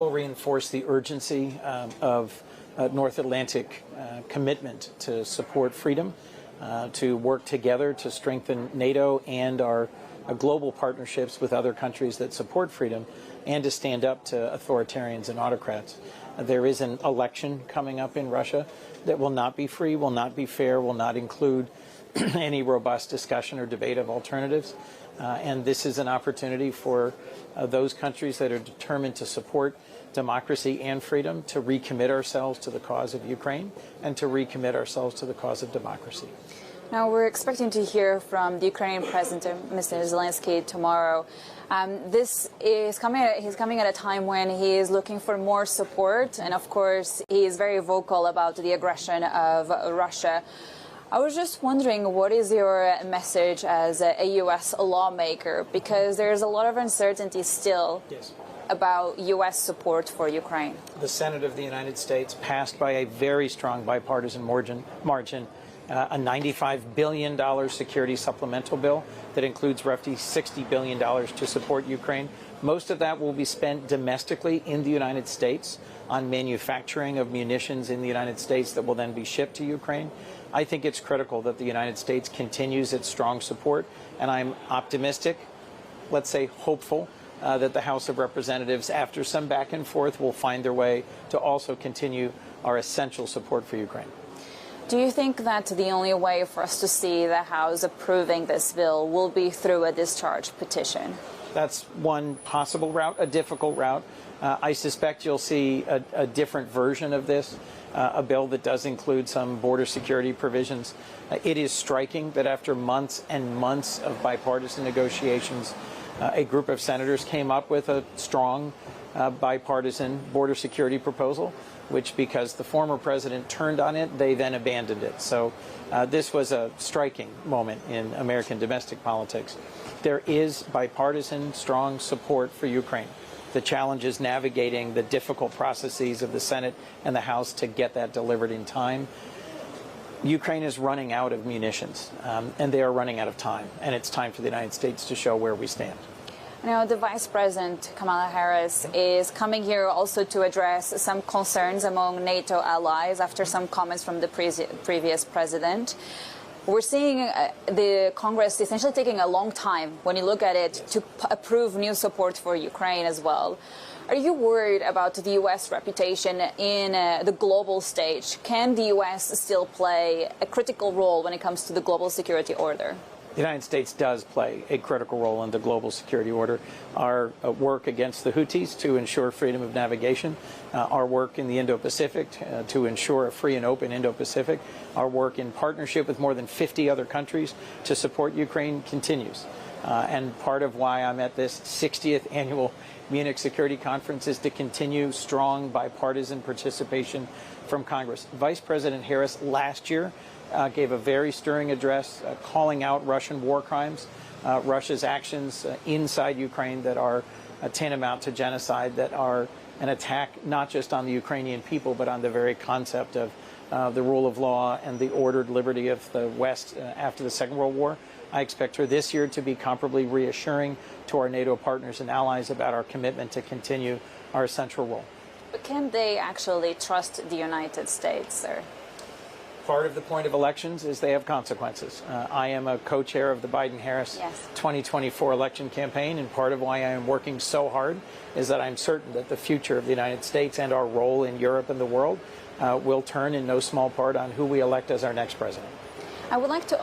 Will reinforce the urgency of North Atlantic commitment to support freedom, to work together to strengthen NATO and our global partnerships with other countries that support freedom, and to stand up to authoritarians and autocrats. There is an election coming up in Russia that will not be free, will not be fair, will not include any robust discussion or debate of alternatives. And this is an opportunity for those countries that are determined to support democracy and freedom to recommit ourselves to the cause of Ukraine and to recommit ourselves to the cause of democracy. Now, we're expecting to hear from the Ukrainian President, Mr. Zelensky, tomorrow. This is he's coming at a time when he is looking for more support, and of course, he is very vocal about the aggression of Russia. I was just wondering, what is your message as a U.S. lawmaker? Because there's a lot of uncertainty still about U.S. support for Ukraine. The Senate of the United States passed by a very strong bipartisan margin a $95 billion security supplemental bill that includes roughly $60 billion to support Ukraine. Most of that will be spent domestically in the United States on manufacturing of munitions in the United States that will then be shipped to Ukraine. I think it's critical that the United States continues its strong support, and I'm optimistic, let's say hopeful, that the House of Representatives, after some back and forth, will find their way to also continue our essential support for Ukraine. Do you think that the only way for us to see the House approving this bill will be through a discharge petition? That's one possible route, a difficult route. I suspect you'll see a different version of this, a bill that does include some border security provisions. It is striking that after months and months of bipartisan negotiations, a group of senators came up with a strong bipartisan border security proposal, which, because the former president turned on it, they then abandoned it. So this was a striking moment in American domestic politics. There is bipartisan, strong support for Ukraine. The challenge is navigating the difficult processes of the Senate and the House to get that delivered in time. Ukraine is running out of munitions, and they are running out of time, and it's time for the United States to show where we stand. Now, the Vice President, Kamala Harris, is coming here also to address some concerns among NATO allies after some comments from the previous president. We're seeing the Congress essentially taking a long time, when you look at it, to approve new support for Ukraine as well. Are you worried about the U.S. reputation in the global stage? Can the U.S. still play a critical role when it comes to the global security order? The United States does play a critical role in the global security order. Our work against the Houthis to ensure freedom of navigation, our work in the Indo-Pacific to ensure a free and open Indo-Pacific, our work in partnership with more than 50 other countries to support Ukraine continues. And part of why I'm at this 60th annual Munich Security Conference is to continue strong bipartisan participation from Congress. Vice President Harris last year gave a very stirring address calling out Russian war crimes, Russia's actions inside Ukraine that are tantamount to genocide, that are an attack not just on the Ukrainian people, but on the very concept of the rule of law and the ordered liberty of the West after the Second World War. I expect her this year to be comparably reassuring to our NATO partners and allies about our commitment to continue our central role. But can they actually trust the United States, sir? Part of the point of elections is they have consequences. I am a co-chair of the Biden-Harris 2024 election campaign, and part of why I am working so hard is that I'm certain that the future of the United States and our role in Europe and the world will turn in no small part on who we elect as our next president. I would like to